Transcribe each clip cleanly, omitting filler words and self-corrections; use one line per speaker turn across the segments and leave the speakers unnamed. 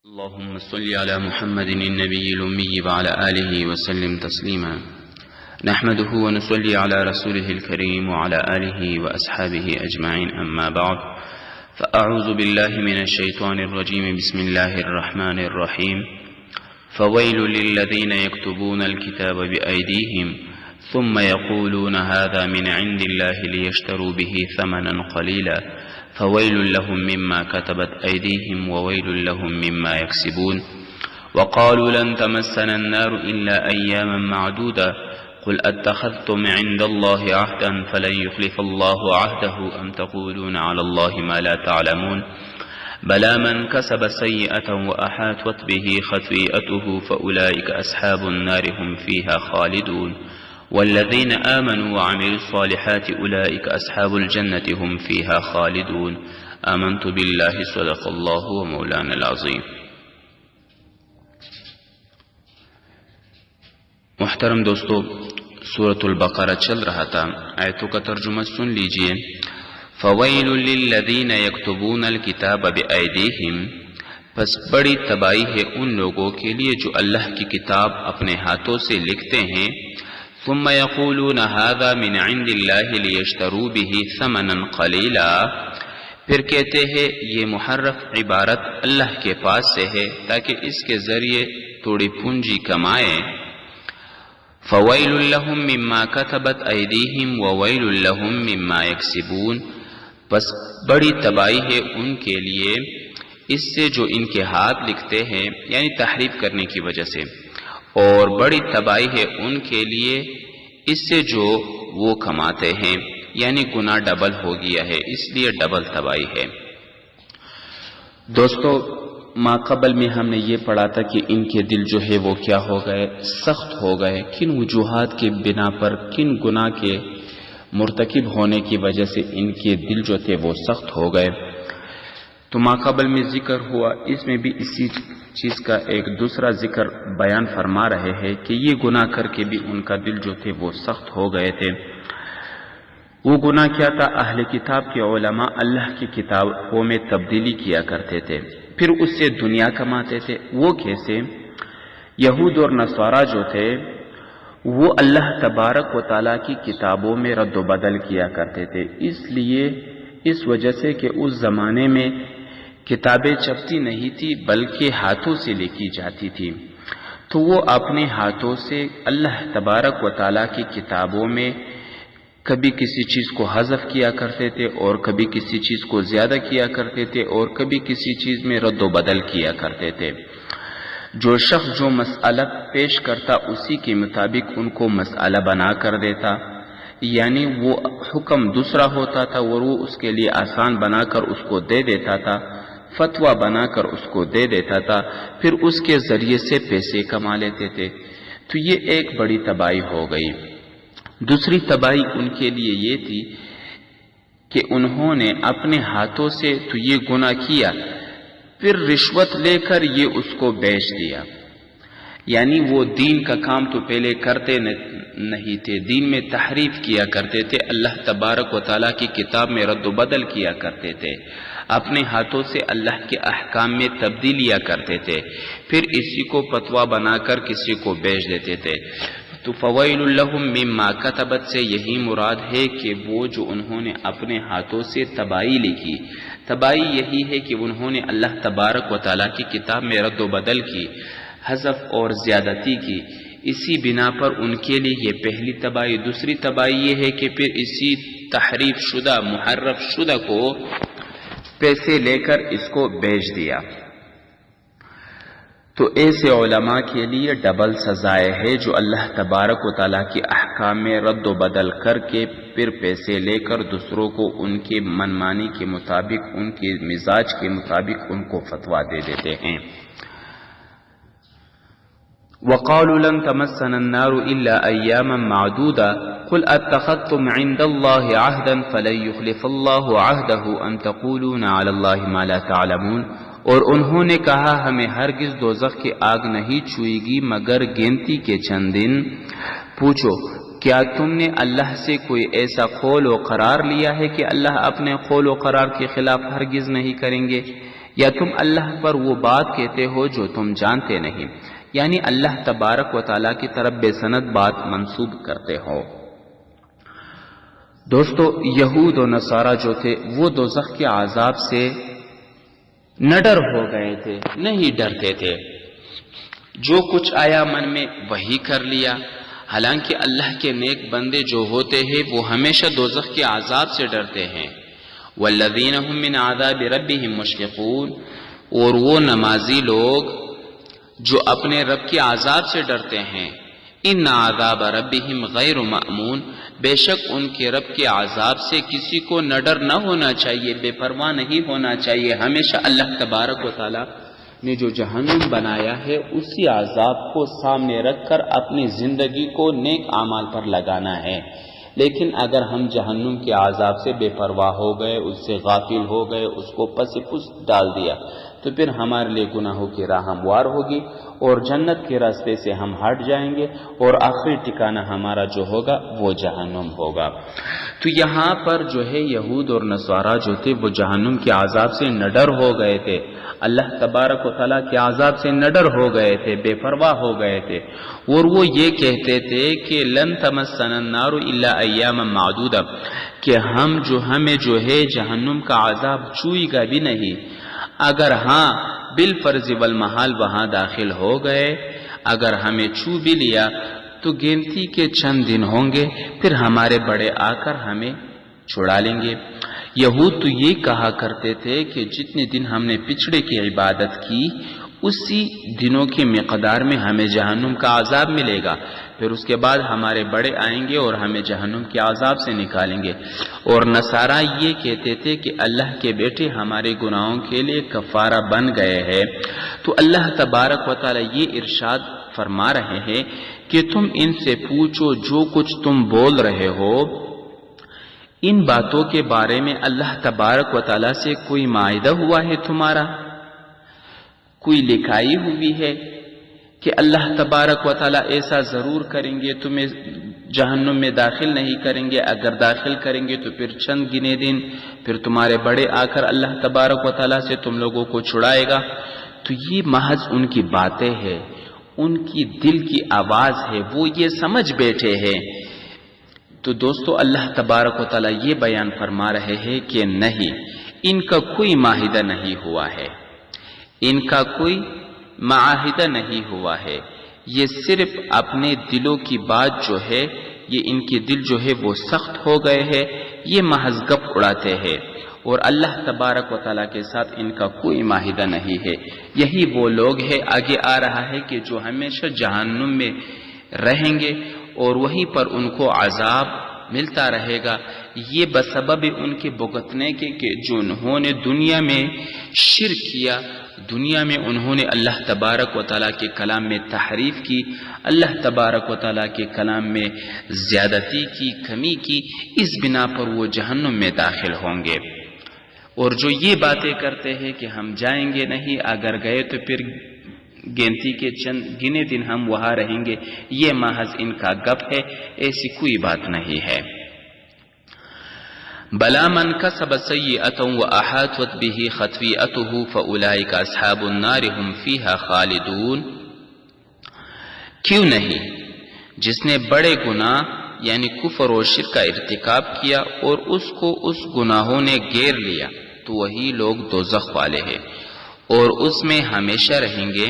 اللهم صل على محمد النبي الأمي وعلى آله وسلم تسليما. نحمده ونصلي على رسوله الكريم وعلى آله وأصحابه أجمعين، أما بعد، فأعوذ بالله من الشيطان الرجيم. بسم الله الرحمن الرحيم. فويل للذين يكتبون الكتاب بأيديهم ثم يقولون هذا من عند الله ليشتروا به ثمنا قليلا فويل لهم مما كتبت أيديهم وويل لهم مما يكسبون. وقالوا لن تمسنا النار إلا أياما معدودة قل أتخذتم عند الله عهدا فلن يخلف الله عهده أم تقولون على الله ما لا تعلمون. بلى من كسب سيئة وأحاطت به خطيئته فأولئك أصحاب النار هم فيها خالدون. والذين آمنوا وعملوا الصالحات أولئك أصحاب الجنة هم فيها خالدون. آمنت بالله صدق الله ومولانا العظيم. محترم دوستو، سورة البقرہ چل رہا تھا، آیتوں کا ترجمہ سن لیجئے. فویل للذین یکتبون الکتاب بأیدیہم، پس بڑی تباہی ہے ان لوگوں کے لیے جو اللہ کی کتاب اپنے ہاتھوں سے لکھتے ہیں. ثم یقولون ھذا من عند اللہ لیشتروا بہ ثمنا قلیلا، پھر کہتے ہیں یہ محرف عبارت اللہ کے پاس سے ہے تاکہ اس کے ذریعے تھوڑی پونجی کمائیں. فویل لہم مما کتبت ایدیہم وویل لہم مما یکسبون، پس بڑی تباہی ہے ان کے لیے اس سے جو ان کے ہاتھ لکھتے ہیں، یعنی تحریف کرنے کی وجہ سے، اور بڑی تباہی ہے ان کے لیے اس سے جو وہ کماتے ہیں، یعنی گناہ ڈبل ہو گیا ہے، اس لیے ڈبل تباہی ہے. دوستو، ما قبل میں ہم نے یہ پڑھا تھا کہ ان کے دل جو ہے وہ کیا ہو گئے، سخت ہو گئے. کن وجوہات کے بنا پر، کن گناہ کے مرتکب ہونے کی وجہ سے ان کے دل جو تھے وہ سخت ہو گئے. تو ما قبل میں ذکر ہوا، اس میں بھی اسی چیز کا ایک دوسرا ذکر بیان فرما رہے ہیں کہ یہ گناہ کر کے بھی ان کا دل جو تھے وہ سخت ہو گئے تھے. وہ گناہ کیا تھا؟ اہل کتاب کے علماء اللہ کی کتابوں میں تبدیلی کیا کرتے تھے، پھر اس سے دنیا کماتے تھے. وہ کیسے؟ یہود اور نصارہ جو تھے وہ اللہ تبارک و تعالیٰ کی کتابوں میں رد و بدل کیا کرتے تھے، اس وجہ سے کہ اس زمانے میں کتابیں چھپتی نہیں تھی بلکہ ہاتھوں سے لکھی جاتی تھی. تو وہ اپنے ہاتھوں سے اللہ تبارک و تعالیٰ کی کتابوں میں کبھی کسی چیز کو حذف کیا کرتے تھے اور کبھی کسی چیز کو زیادہ کیا کرتے تھے اور کبھی کسی چیز میں رد و بدل کیا کرتے تھے. جو شخص جو مسئلہ پیش کرتا اسی کے مطابق ان کو مسئلہ بنا کر دیتا، یعنی وہ حکم دوسرا ہوتا تھا اور وہ اس کے لیے آسان بنا کر اس کو دے دیتا تھا، فتویٰ بنا کر اس کو دے دیتا تھا، پھر اس کے ذریعے سے پیسے کما لیتے تھے. تو یہ ایک بڑی تباہی ہو گئی. دوسری تباہی ان کے لیے یہ تھی کہ انہوں نے اپنے ہاتھوں سے تو یہ گناہ کیا، پھر رشوت لے کر یہ اس کو بیچ دیا. یعنی وہ دین کا کام تو پہلے کرتے نہیں تھے، دین میں تحریف کیا کرتے تھے، اللہ تبارک و تعالیٰ کی کتاب میں رد و بدل کیا کرتے تھے، اپنے ہاتھوں سے اللہ کے احکام میں تبدیلیاں کرتے تھے، پھر اسی کو فتویٰ بنا کر کسی کو بیچ دیتے تھے. تو فویل لہم مما کتبت سے یہی مراد ہے کہ وہ جو انہوں نے اپنے ہاتھوں سے تباہی لکھی، تباہی یہی ہے کہ انہوں نے اللہ تبارک و تعالیٰ کی کتاب میں رد و بدل کی، حذف اور زیادتی کی. اسی بنا پر ان کے لیے یہ پہلی تباہی. دوسری تباہی یہ ہے کہ پھر اسی تحریف شدہ، محرف شدہ کو پیسے لے کر اس کو بیچ دیا. تو ایسے علماء کے لیے ڈبل سزائے ہے جو اللہ تبارک و تعالیٰ کے احکام میں رد و بدل کر کے پھر پیسے لے کر دوسروں کو ان کے منمانی کے مطابق، ان کے مزاج کے مطابق ان کو فتویٰ دے دیتے ہیں. وَقَالُوا لَن تَمَسَّنَا النَّارُ إِلَّا أَيَّامًا مَّعْدُودًا قُلْ أَتَّخَذْتُمْ عِندَ اللَّهِ عَهْدًا فَلَن يُخْلِفَ اللَّهُ عَهْدَهُ أَن تَقُولُونَ عَلَى اللَّهِ مَا لَا تَعْلَمُونَ. اور انہوں نے کہا ہمیں ہرگز دوزخ کی آگ نہیں چھوئے گی مگر گنتی کے چند دن. پوچھو کیا تم نے اللہ سے کوئی ایسا قول و قرار لیا ہے کہ اللہ اپنے قول و قرار کے خلاف ہرگز نہیں کریں گے؟ یا تم اللہ پر وہ بات کہتے ہو جو تم جانتے نہیں، یعنی اللہ تبارک و تعالیٰ کی طرف بے سند بات منسوب کرتے ہو۔ دوستو، یہود و نصارہ جو تھے وہ دوزخ کے عذاب سے نڈر ہو گئے تھے، نہیں ڈرتے تھے، جو کچھ آیا من میں وہی کر لیا۔ حالانکہ اللہ کے نیک بندے جو ہوتے ہیں وہ ہمیشہ دوزخ کے عذاب سے ڈرتے ہیں۔ والذین هم من عذاب ربهم مشفقون، اور وہ نمازی لوگ جو اپنے رب کے عذاب سے ڈرتے ہیں۔ ان عذاب ربهم غیر مأمون، بے شک ان کے رب کے عذاب سے کسی کو نڈر نہ ہونا چاہیے، بے پرواہ نہیں ہونا چاہیے۔ ہمیشہ اللہ تبارک و تعالی نے جو جہنم بنایا ہے اسی عذاب کو سامنے رکھ کر اپنی زندگی کو نیک اعمال پر لگانا ہے۔ لیکن اگر ہم جہنم کے عذاب سے بے پرواہ ہو گئے، اس سے غافل ہو گئے، اس کو پس پس ڈال دیا، تو پھر ہمارے لیے گناہوں کی راہ ہموار ہوگی اور جنت کے راستے سے ہم ہٹ جائیں گے، اور آخری ٹھکانہ ہمارا جو ہوگا وہ جہنم ہوگا۔ تو یہاں پر جو ہے یہود اور نصارہ جو تھے وہ جہنم کے عذاب سے نڈر ہو گئے تھے، اللہ تبارک و تعالیٰ کے عذاب سے نڈر ہو گئے تھے، بے پرواہ ہو گئے تھے، اور وہ یہ کہتے تھے کہ لن تمسنا النار الا ایاما معدودہ، کہ ہمیں جو ہے جہنم کا عذاب چھوئے گا بھی نہیں، اگر ہاں بالفرض والمحال وہاں داخل ہو گئے، اگر ہمیں چھو بھی لیا تو گنتی کے چند دن ہوں گے، پھر ہمارے بڑے آ کر ہمیں چھڑا لیں گے۔ یہود تو یہ کہا کرتے تھے کہ جتنے دن ہم نے پچھڑے کی عبادت کی اسی دنوں کی مقدار میں ہمیں جہنم کا عذاب ملے گا، پھر اس کے بعد ہمارے بڑے آئیں گے اور ہمیں جہنم کے عذاب سے نکالیں گے۔ اور نصارہ یہ کہتے تھے کہ اللہ کے بیٹے ہمارے گناہوں کے لیے کفارہ بن گئے ہیں۔ تو اللہ تبارک و تعالی یہ ارشاد فرما رہے ہیں کہ تم ان سے پوچھو جو کچھ تم بول رہے ہو، ان باتوں کے بارے میں اللہ تبارک و تعالیٰ سے کوئی معاہدہ ہوا ہے تمہارا، کوئی لکھائی ہوئی ہے کہ اللہ تبارک و تعالیٰ ایسا ضرور کریں گے، تمہیں جہنم میں داخل نہیں کریں گے، اگر داخل کریں گے تو پھر چند گنے دن، پھر تمہارے بڑے آ کر اللہ تبارک و تعالیٰ سے تم لوگوں کو چھڑائے گا۔ تو یہ محض ان کی باتیں ہیں، ان کی دل کی آواز ہے، وہ یہ سمجھ بیٹھے ہیں۔ تو دوستو، اللہ تبارک و تعالیٰ یہ بیان فرما رہے ہیں کہ نہیں، ان کا کوئی معاہدہ نہیں ہوا ہے، ان کا کوئی معاہدہ نہیں ہوا ہے، یہ صرف اپنے دلوں کی بات جو ہے، یہ ان کے دل جو ہے وہ سخت ہو گئے ہیں، یہ محض گپ اڑاتے ہیں، اور اللہ تبارک و تعالیٰ کے ساتھ ان کا کوئی معاہدہ نہیں ہے۔ یہی وہ لوگ ہیں، آگے آ رہا ہے کہ جو ہمیشہ جہنم میں رہیں گے اور وہیں پر ان کو عذاب ملتا رہے گا، یہ بسبب ان کے بھگتنے کے کہ جو انہوں نے دنیا میں شرک کیا، دنیا میں انہوں نے اللہ تبارک و تعالیٰ کے کلام میں تحریف کی، اللہ تبارک و تعالیٰ کے کلام میں زیادتی کی، کمی کی، اس بنا پر وہ جہنم میں داخل ہوں گے۔ اور جو یہ باتیں کرتے ہیں کہ ہم جائیں گے نہیں، اگر گئے تو پھر گنتی کے چند گنے دن ہم وہاں رہیں گے، یہ محض ان کا گپ ہے، ایسی کوئی بات نہیں ہے۔ بلا من کسب سیئۃ واحاطت به خطیئته فاولئک اصحاب النار هم فیہا خالدون، کیوں نہیں، جس نے بڑے گناہ یعنی کفر و شرک کا ارتکاب کیا اور اس کو اس گناہوں نے گھیر لیا، تو وہی لوگ دوزخ والے ہیں اور اس میں ہمیشہ رہیں گے۔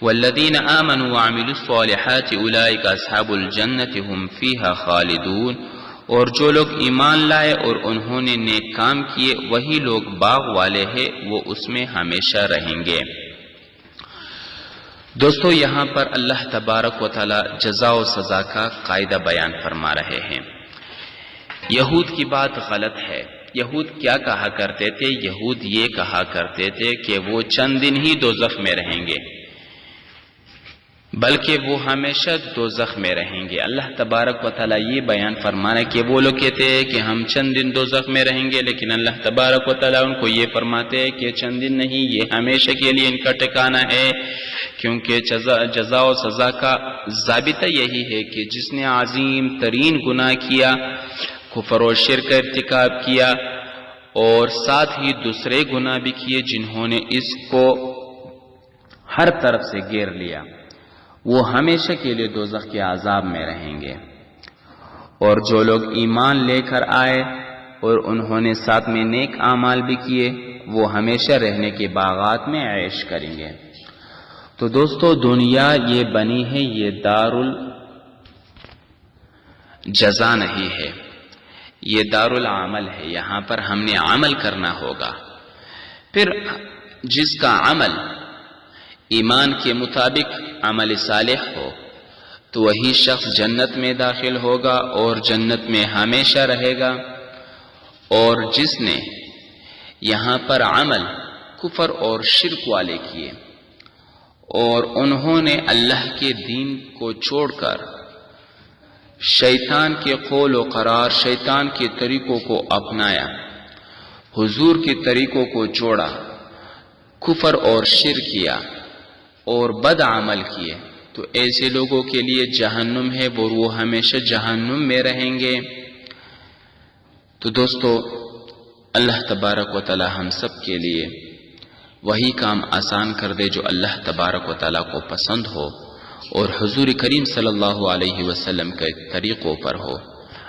والذین آمنوا وعملوا الصالحات اولئک اصحاب الجنۃ هم فیہا خالدون، اور جو لوگ ایمان لائے اور انہوں نے نیک کام کیے وہی لوگ باغ والے ہیں، وہ اس میں ہمیشہ رہیں گے۔ دوستو، یہاں پر اللہ تبارک و تعالی جزا و سزا کا قاعدہ بیان فرما رہے ہیں۔ یہود کی بات غلط ہے۔ یہود کیا کہا کرتے تھے؟ یہود یہ کہا کرتے تھے کہ وہ چند دن ہی دوزخ میں رہیں گے، بلکہ وہ ہمیشہ دوزخ میں رہیں گے۔ اللہ تبارک و تعالیٰ یہ بیان فرمانا کہ وہ لوگ کہتے ہیں کہ ہم چند دن دوزخ میں رہیں گے، لیکن اللہ تبارک و تعالیٰ ان کو یہ فرماتے ہیں کہ چند دن نہیں، یہ ہمیشہ کے لیے ان کا ٹھکانہ ہے، کیونکہ جزا و سزا کا ضابطہ یہی ہے کہ جس نے عظیم ترین گناہ کیا، کفر و شرک کا ارتکاب کیا، اور ساتھ ہی دوسرے گناہ بھی کیے جنہوں نے اس کو ہر طرف سے گھیر لیا، وہ ہمیشہ کے لیے دوزخ کے عذاب میں رہیں گے۔ اور جو لوگ ایمان لے کر آئے اور انہوں نے ساتھ میں نیک اعمال بھی کیے، وہ ہمیشہ رہنے کے باغات میں عیش کریں گے۔ تو دوستو دنیا یہ بنی ہے، یہ دار الجزا نہیں ہے، یہ دار العمل ہے، یہاں پر ہم نے عمل کرنا ہوگا۔ پھر جس کا عمل ایمان کے مطابق عمل صالح ہو تو وہی شخص جنت میں داخل ہوگا اور جنت میں ہمیشہ رہے گا، اور جس نے یہاں پر عمل کفر اور شرک والے کیے اور انہوں نے اللہ کے دین کو چھوڑ کر شیطان کے قول و قرار، شیطان کے طریقوں کو اپنایا، حضور کے طریقوں کو چھوڑا، کفر اور شرک کیا اور بد عمل کیے، تو ایسے لوگوں کے لیے جہنم ہے، وہ ہمیشہ جہنم میں رہیں گے۔ تو دوستو اللہ تبارک و تعالی ہم سب کے لیے وہی کام آسان کر دے جو اللہ تبارک و تعالی کو پسند ہو اور حضور کریم صلی اللہ علیہ وسلم کے طریقوں پر ہو۔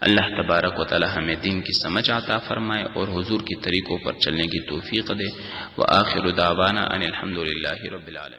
اللہ تبارک و تعالی ہمیں دین کی سمجھ عطا فرمائے اور حضور کی طریقوں پر چلنے کی توفیق دے۔ وآخر دعوانا ان الحمد للہ رب العالمین۔